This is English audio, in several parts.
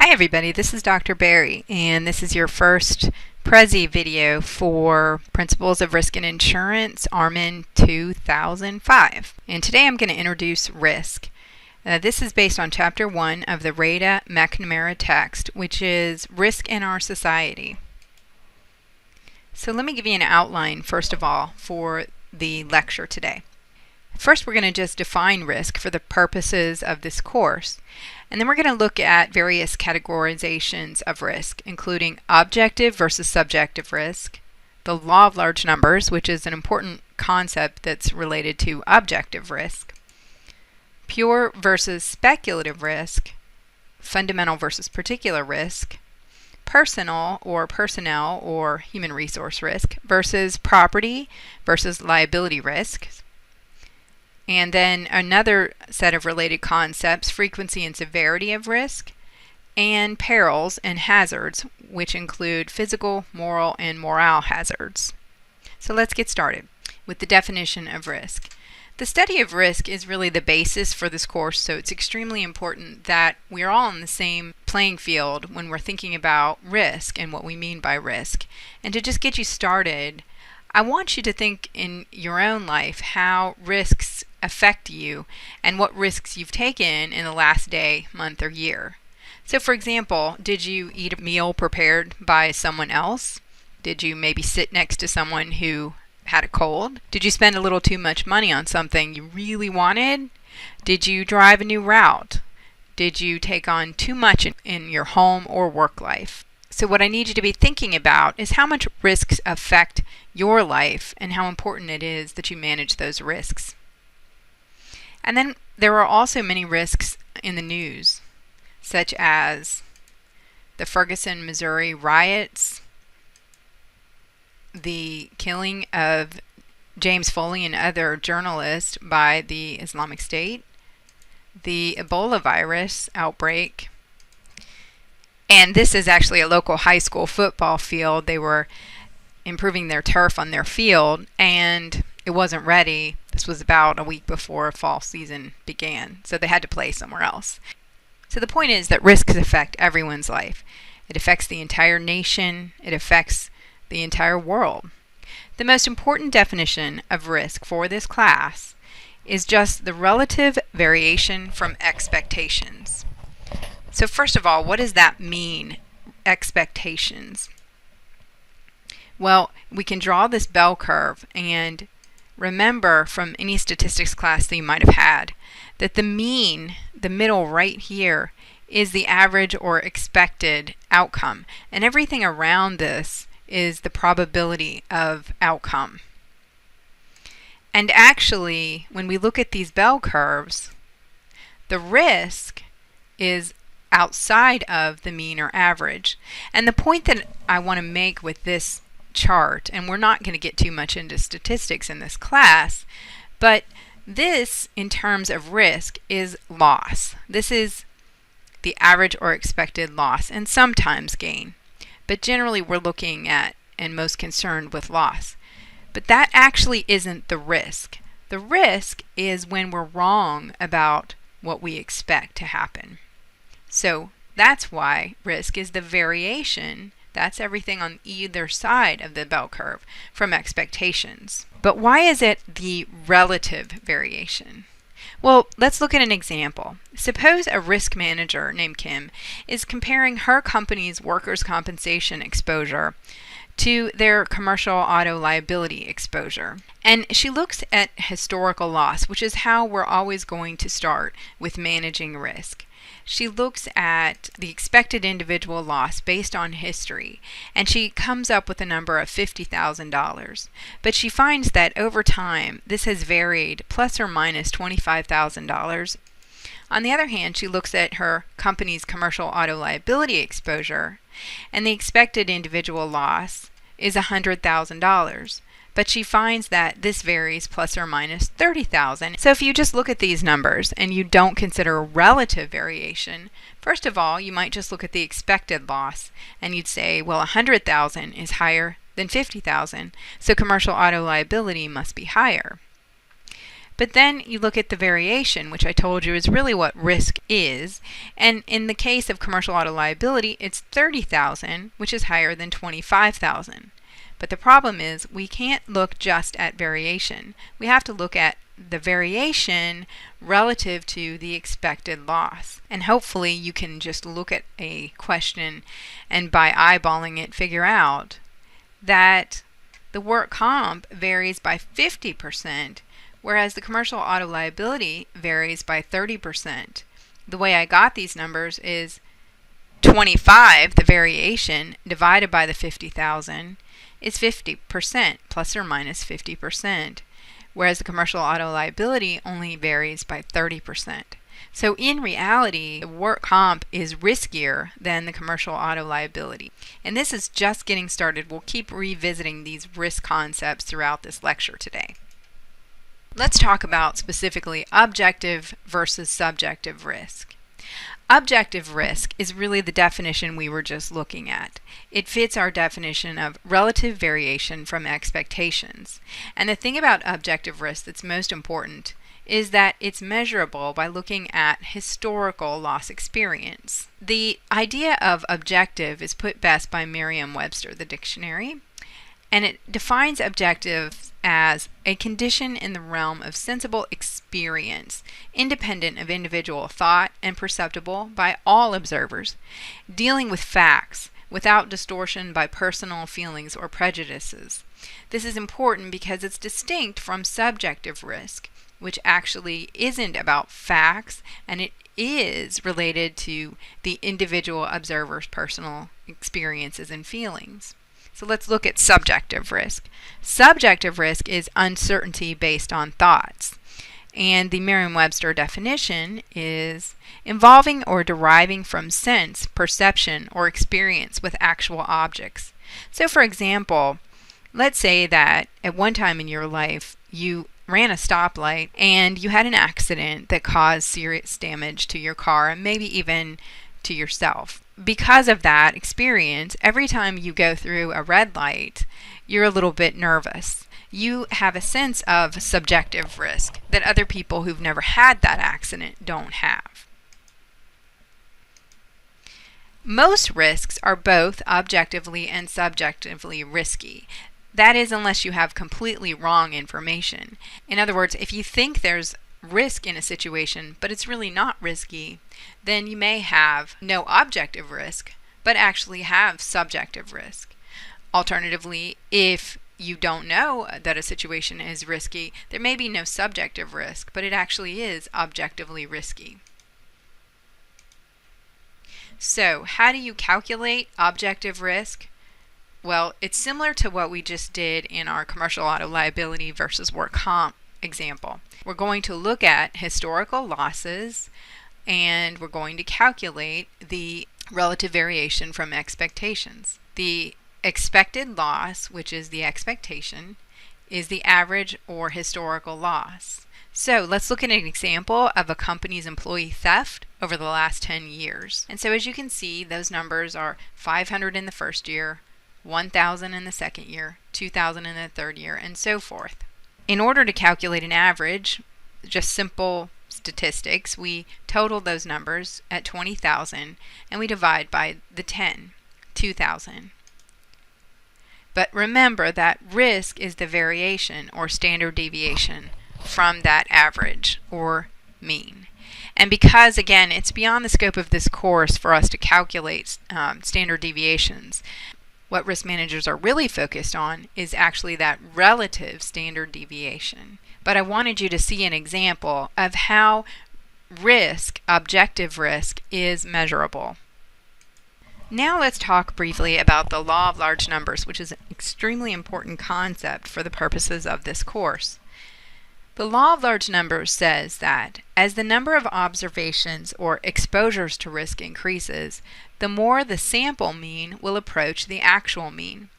Hi everybody, this is Dr. Barry, and this is your first Prezi video for Principles of Risk and Insurance, ARMIN 2005. And today I'm going to introduce risk. This is based on Chapter 1 of the Rada McNamara text, which is Risk in Our Society. So let me give you an outline, first of all, for the lecture today. First, we're going to just define risk for the purposes of this course. And then we're going to look at various categorizations of risk, including objective versus subjective risk, the law of large numbers, which is an important concept that's related to objective risk, pure versus speculative risk, fundamental versus particular risk, personal or personnel or human resource risk versus property versus liability risk. And then another set of related concepts, frequency and severity of risk, and perils and hazards, which include physical, moral, and morale hazards. So let's get started with the definition of risk. The study of risk is really the basis for this course, so it's extremely important that we're all on the same playing field when we're thinking about risk and what we mean by risk. And to just get you started, I want you to think in your own life how risks affect you and what risks you've taken in the last day, month, or year. So for example, did you eat a meal prepared by someone else? Did you maybe sit next to someone who had a cold? Did you spend a little too much money on something you really wanted? Did you drive a new route? Did you take on too much in your home or work life? So what I need you to be thinking about is how much risks affect your life and how important it is that you manage those risks. And then there are also many risks in the news, such as the Ferguson, Missouri riots, the killing of James Foley and other journalists by the Islamic State, the Ebola virus outbreak. And this is actually a local high school football field. They were improving their turf on their field, and it wasn't ready. This was about a week before fall season began, so they had to play somewhere else. So the point is that risks affect everyone's life. It affects the entire nation. It affects the entire world. The most important definition of risk for this class is just the relative variation from expectations. So first of all, what does that mean, expectations? Well, we can draw this bell curve and remember from any statistics class that you might have had that the mean, the middle right here, is the average or expected outcome. And everything around this is the probability of outcome. And actually, when we look at these bell curves, the risk is outside of the mean or average. And the point that I want to make with this chart, and we're not going to get too much into statistics in this class, but this in terms of risk is loss. This is the average or expected loss and sometimes gain, but generally we're looking at and most concerned with loss. But that actually isn't the risk. The risk is when we're wrong about what we expect to happen. So that's why risk is the variation. That's everything on either side of the bell curve from expectations. But why is it the relative variation? Well, let's look at an example. Suppose a risk manager named Kim is comparing her company's workers' compensation exposure to their commercial auto liability exposure. And she looks at historical loss, which is how we're always going to start with managing risk. She looks at the expected individual loss based on history, and she comes up with a number of $50,000. But she finds that over time, this has varied plus or minus $25,000. On the other hand, she looks at her company's commercial auto liability exposure, and the expected individual loss is $100,000. But she finds that this varies plus or minus $30,000. So if you just look at these numbers and you don't consider relative variation, first of all, you might just look at the expected loss and you'd say, well, $100,000 is higher than $50,000, so commercial auto liability must be higher. But then you look at the variation, which I told you is really what risk is. And in the case of commercial auto liability, it's 30,000, which is higher than 25,000. But the problem is we can't look just at variation. We have to look at the variation relative to the expected loss. And hopefully you can just look at a question and by eyeballing it figure out that the work comp varies by 50%, whereas the commercial auto liability varies by 30%. The way I got these numbers is 25, the variation, divided by the 50,000 is 50%, plus or minus 50%, whereas the commercial auto liability only varies by 30%. So in reality, the work comp is riskier than the commercial auto liability. And this is just getting started. We'll keep revisiting these risk concepts throughout this lecture today. Let's talk about specifically objective versus subjective risk. Objective risk is really the definition we were just looking at. It fits our definition of relative variation from expectations. And the thing about objective risk that's most important is that it's measurable by looking at historical loss experience. The idea of objective is put best by Merriam-Webster, the dictionary, and it defines objective as a condition in the realm of sensible experience, independent of individual thought and perceptible by all observers, dealing with facts without distortion by personal feelings or prejudices. This is important because it's distinct from subjective risk, which actually isn't about facts, and it is related to the individual observer's personal experiences and feelings. So let's look at subjective risk. Subjective risk is uncertainty based on thoughts. And the Merriam-Webster definition is involving or deriving from sense, perception, or experience with actual objects. So for example, let's say that at one time in your life you ran a stoplight and you had an accident that caused serious damage to your car and maybe even to yourself. Because of that experience, every time you go through a red light, you're a little bit nervous. You have a sense of subjective risk that other people who've never had that accident don't have. Most risks are both objectively and subjectively risky. That is, unless you have completely wrong information. In other words, if you think there's risk in a situation, but it's really not risky, then you may have no objective risk, but actually have subjective risk. Alternatively, if you don't know that a situation is risky, there may be no subjective risk, but it actually is objectively risky. So, how do you calculate objective risk? Well, it's similar to what we just did in our commercial auto liability versus work comp example. We're going to look at historical losses and we're going to calculate the relative variation from expectations. The expected loss, which is the expectation, is the average or historical loss. So let's look at an example of a company's employee theft over the last 10 years. And so as you can see, those numbers are 500 in the first year, 1,000 in the second year, 2,000 in the third year, and so forth. In order to calculate an average, just simple statistics, we total those numbers at 20,000 and we divide by the 10, 2,000. But remember that risk is the variation or standard deviation from that average or mean. And because, again, it's beyond the scope of this course for us to calculate standard deviations, what risk managers are really focused on is actually that relative standard deviation. But I wanted you to see an example of how risk, objective risk, is measurable. Now let's talk briefly about the law of large numbers, which is an extremely important concept for the purposes of this course. The law of large numbers says that as the number of observations or exposures to risk increases, the more the sample mean will approach the actual mean.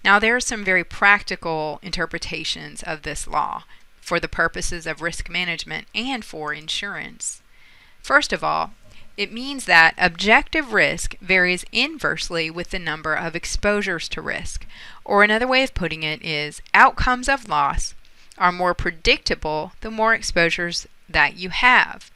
Now there are some very practical interpretations of this law for the purposes of risk management and for insurance. First of all, it means that objective risk varies inversely with the number of exposures to risk, or another way of putting it is outcomes of loss are more predictable the more exposures that you have.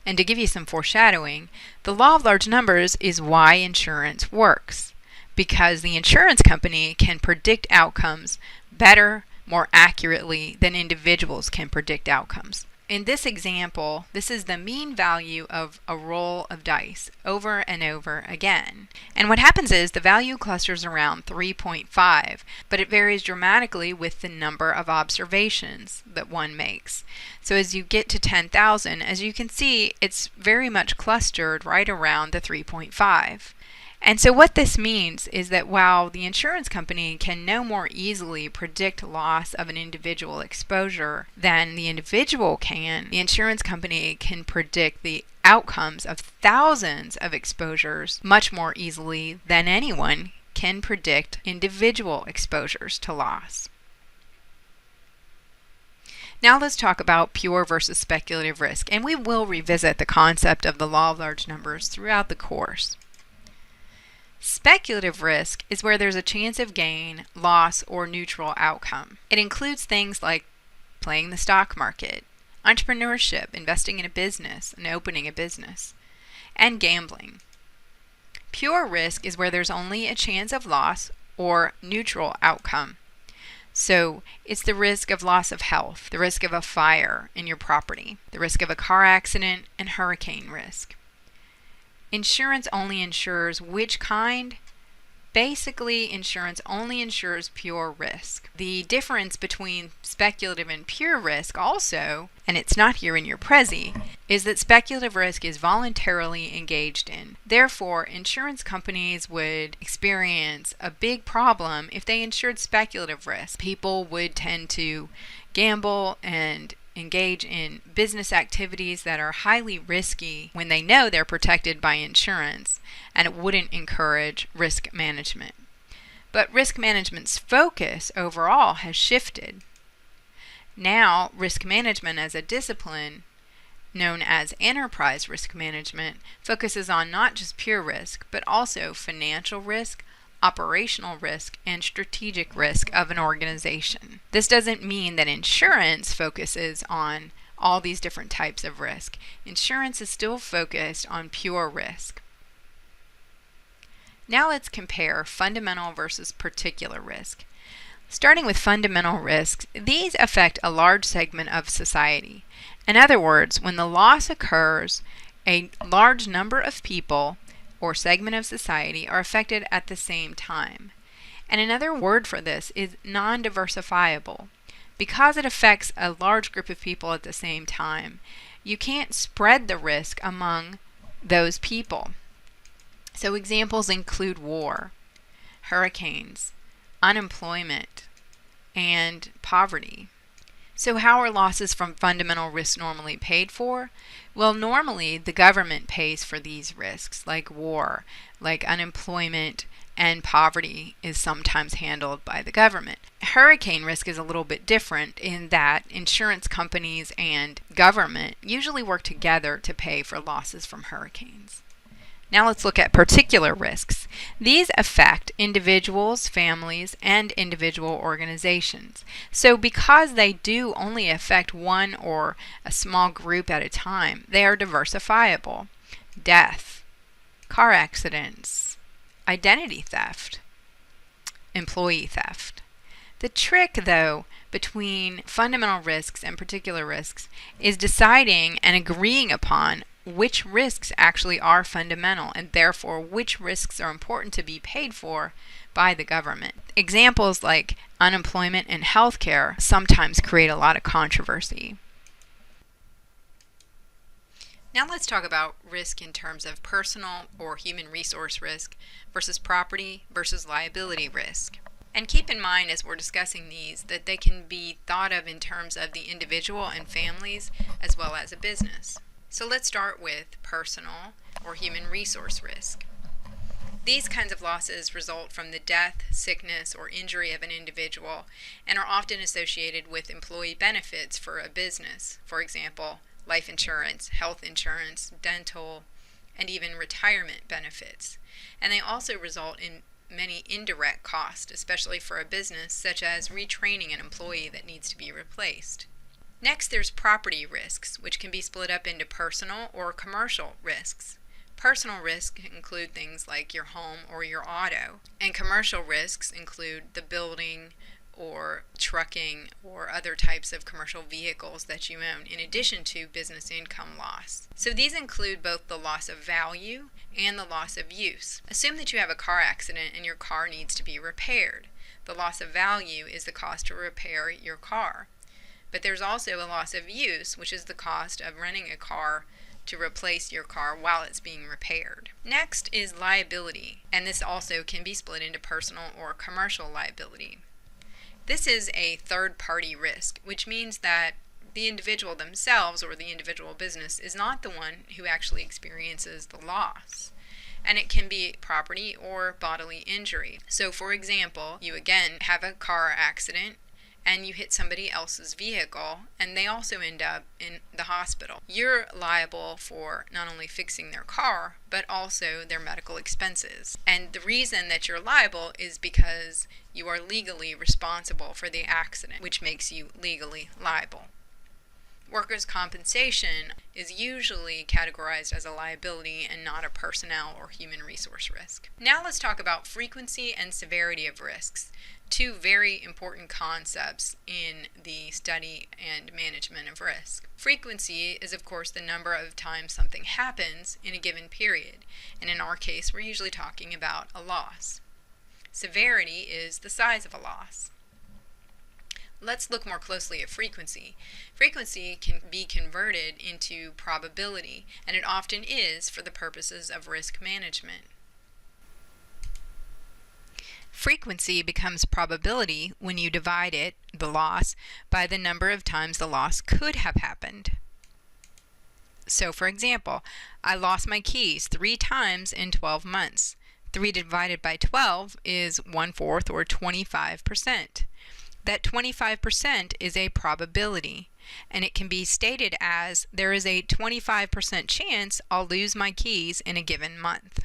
And to give you some foreshadowing, the law of large numbers is why insurance works, because the insurance company can predict outcomes better, more accurately than individuals can predict outcomes. In this example, this is the mean value of a roll of dice over and over again. And what happens is the value clusters around 3.5, but it varies dramatically with the number of observations that one makes. So as you get to 10,000, as you can see, it's very much clustered right around the 3.5. And so what this means is that while the insurance company can no more easily predict loss of an individual exposure than the individual can, the insurance company can predict the outcomes of thousands of exposures much more easily than anyone can predict individual exposures to loss. Now let's talk about pure versus speculative risk, and we will revisit the concept of the law of large numbers throughout the course. Speculative risk is where there's a chance of gain, loss, or neutral outcome. It includes things like playing the stock market, entrepreneurship, investing in a business, and opening a business, and gambling. Pure risk is where there's only a chance of loss or neutral outcome. So it's the risk of loss of health, the risk of a fire in your property, the risk of a car accident, and hurricane risk. Insurance only insures which kind? Basically, insurance only insures pure risk. The difference between speculative and pure risk also, and it's not here in your Prezi, is that speculative risk is voluntarily engaged in. Therefore, insurance companies would experience a big problem if they insured speculative risk. People would tend to gamble and engage in business activities that are highly risky when they know they're protected by insurance, and it wouldn't encourage risk management. But risk management's focus overall has shifted. Now, risk management as a discipline, known as enterprise risk management, focuses on not just pure risk, but also financial risk, operational risk, and strategic risk of an organization. This doesn't mean that insurance focuses on all these different types of risk. Insurance is still focused on pure risk. Now let's compare fundamental versus particular risk. Starting with fundamental risks, these affect a large segment of society. In other words, when the loss occurs, a large number of people or segment of society are affected at the same time. And another word for this is non-diversifiable. Because it affects a large group of people at the same time, you can't spread the risk among those people. So examples include war, hurricanes, unemployment, and poverty. So how are losses from fundamental risks normally paid for? Well, normally the government pays for these risks, like war, like unemployment, and poverty is sometimes handled by the government. Hurricane risk is a little bit different in that insurance companies and government usually work together to pay for losses from hurricanes. Now let's look at particular risks. These affect individuals, families, and individual organizations. So because they do only affect one or a small group at a time, they are diversifiable. Death, car accidents, identity theft, employee theft. The trick, though, between fundamental risks and particular risks is deciding and agreeing upon which risks actually are fundamental and therefore which risks are important to be paid for by the government. Examples like unemployment and healthcare sometimes create a lot of controversy. Now let's talk about risk in terms of personal or human resource risk versus property versus liability risk. And keep in mind as we're discussing these that they can be thought of in terms of the individual and families as well as a business. So let's start with personal or human resource risk. These kinds of losses result from the death, sickness, or injury of an individual and are often associated with employee benefits for a business. For example, life insurance, health insurance, dental, and even retirement benefits. And they also result in many indirect costs, especially for a business, such as retraining an employee that needs to be replaced. Next, there's property risks, which can be split up into personal or commercial risks. Personal risks include things like your home or your auto, and commercial risks include the building or trucking or other types of commercial vehicles that you own, in addition to business income loss. So these include both the loss of value and the loss of use. Assume that you have a car accident and your car needs to be repaired. The loss of value is the cost to repair your car. But there's also a loss of use, which is the cost of renting a car to replace your car while it's being repaired. Next is liability, and this also can be split into personal or commercial liability. This is a third-party risk, which means that the individual themselves or the individual business is not the one who actually experiences the loss. And it can be property or bodily injury. So for example, you again have a car accident and you hit somebody else's vehicle, and they also end up in the hospital. You're liable for not only fixing their car, but also their medical expenses. And the reason that you're liable is because you are legally responsible for the accident, which makes you legally liable. Workers' compensation is usually categorized as a liability and not a personnel or human resource risk. Now let's talk about frequency and severity of risks, two very important concepts in the study and management of risk. Frequency is, of course, the number of times something happens in a given period, and in our case, we're usually talking about a loss. Severity is the size of a loss. Let's look more closely at frequency. Frequency can be converted into probability, and it often is for the purposes of risk management. Frequency becomes probability when you divide it, the loss, by the number of times the loss could have happened. So, for example, I lost my keys 3 times in 12 months. 3 divided by 12 is 1/4 or 25%. That 25% is a probability, and it can be stated as there is a 25% chance I'll lose my keys in a given month.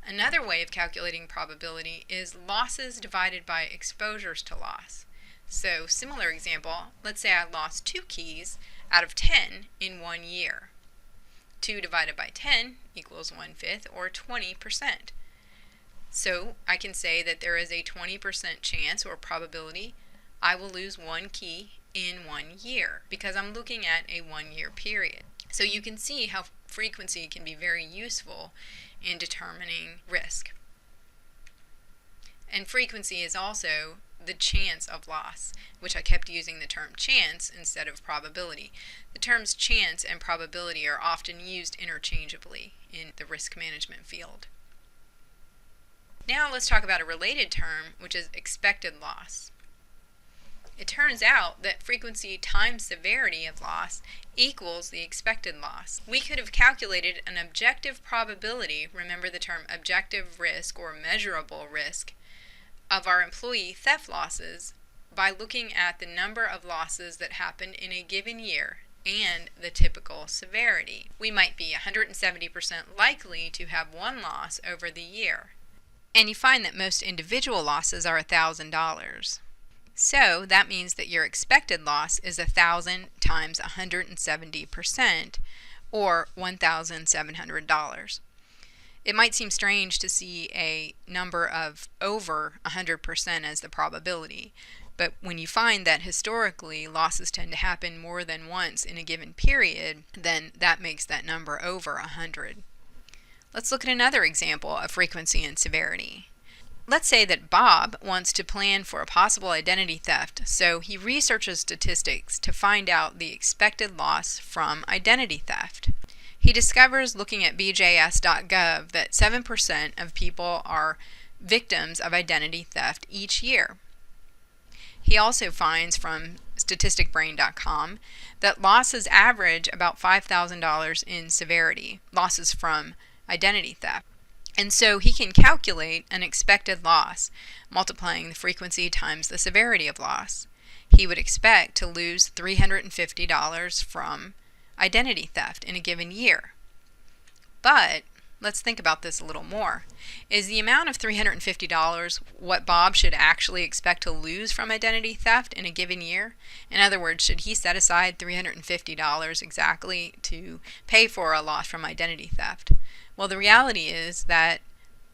Another way of calculating probability is losses divided by exposures to loss. So, similar example, let's say I lost 2 keys out of 10 in 1 year. 2 divided by 10 equals 1/5 or 20%. So I can say that there is a 20% chance or probability I will lose 1 key in 1 year because I'm looking at a 1-year period. So you can see how frequency can be very useful in determining risk. And frequency is also the chance of loss, which I kept using the term chance instead of probability. The terms chance and probability are often used interchangeably in the risk management field. Now let's talk about a related term, which is expected loss. It turns out that frequency times severity of loss equals the expected loss. We could have calculated an objective probability, remember the term objective risk or measurable risk, of our employee theft losses by looking at the number of losses that happened in a given year and the typical severity. We might be 170% likely to have 1 loss over the year. And you find that most individual losses are $1,000. So that means that your expected loss is 1,000 times 170%, or $1,700. It might seem strange to see a number of over 100% as the probability, but when you find that historically losses tend to happen more than once in a given period, then that makes that number over 100. Let's look at another example of frequency and severity. Let's say that Bob wants to plan for a possible identity theft, so he researches statistics to find out the expected loss from identity theft. He discovers, looking at bjs.gov, that 7% of people are victims of identity theft each year. He also finds from statisticbrain.com that losses average about $5,000 in severity, losses from identity theft. And so he can calculate an expected loss, multiplying the frequency times the severity of loss. He would expect to lose $350 from identity theft in a given year. But let's think about this a little more. Is the amount of $350 what Bob should actually expect to lose from identity theft in a given year? In other words, should he set aside $350 exactly to pay for a loss from identity theft? Well, the reality is that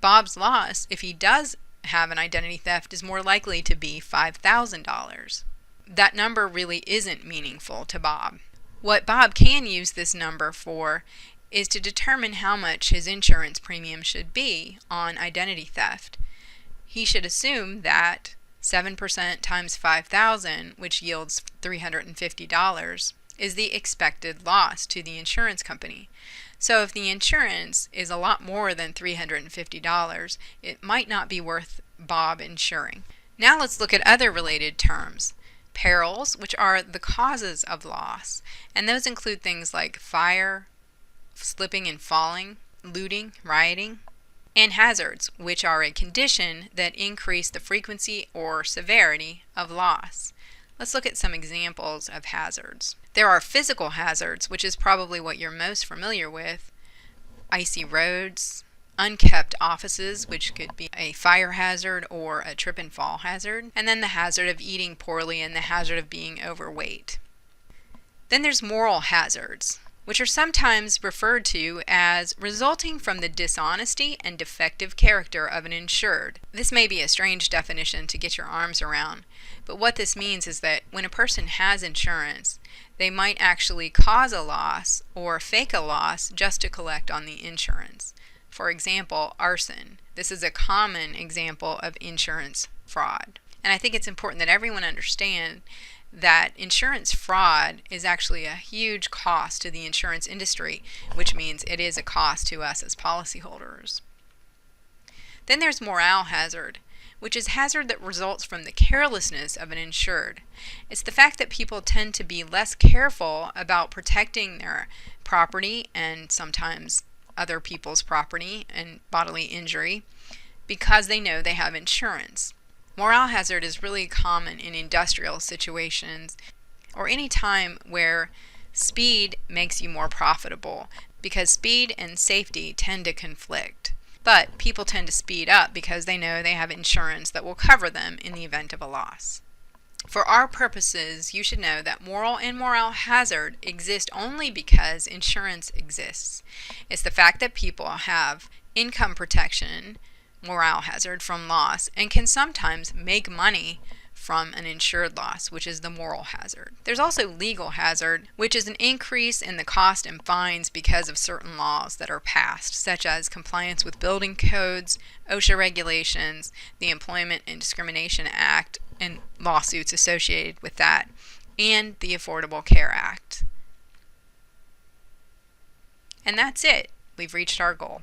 Bob's loss, if he does have an identity theft, is more likely to be $5,000. That number really isn't meaningful to Bob. What Bob can use this number for is to determine how much his insurance premium should be on identity theft. He should assume that 7% times 5,000, which yields $350, is the expected loss to the insurance company. So if the insurance is a lot more than $350, it might not be worth Bob insuring. Now let's look at other related terms. Perils, which are the causes of loss, and those include things like fire, slipping and falling, looting, rioting, and hazards, which are a condition that increase the frequency or severity of loss. Let's look at some examples of hazards. There are physical hazards, which is probably what you're most familiar with. Icy roads, unkept offices, which could be a fire hazard or a trip and fall hazard, and then the hazard of eating poorly and the hazard of being overweight. Then there's moral hazards, which are sometimes referred to as resulting from the dishonesty and defective character of an insured. This may be a strange definition to get your arms around, but what this means is that when a person has insurance, they might actually cause a loss or fake a loss just to collect on the insurance. For example, arson. This is a common example of insurance fraud. And I think it's important that everyone understand that insurance fraud is actually a huge cost to the insurance industry, which means it is a cost to us as policyholders. Then there's morale hazard, which is hazard that results from the carelessness of an insured. It's the fact that people tend to be less careful about protecting their property and sometimes other people's property and bodily injury because they know they have insurance. Morale hazard is really common in industrial situations or any time where speed makes you more profitable, because speed and safety tend to conflict. But people tend to speed up because they know they have insurance that will cover them in the event of a loss. For our purposes, you should know that moral and morale hazard exist only because insurance exists. It's the fact that people have income protection, morale hazard, from loss, and can sometimes make money from an insured loss, which is the moral hazard. There's also legal hazard, which is an increase in the cost and fines because of certain laws that are passed, such as compliance with building codes, OSHA regulations, the Employment and Discrimination Act, and lawsuits associated with that, and the Affordable Care Act. And that's it. We've reached our goal.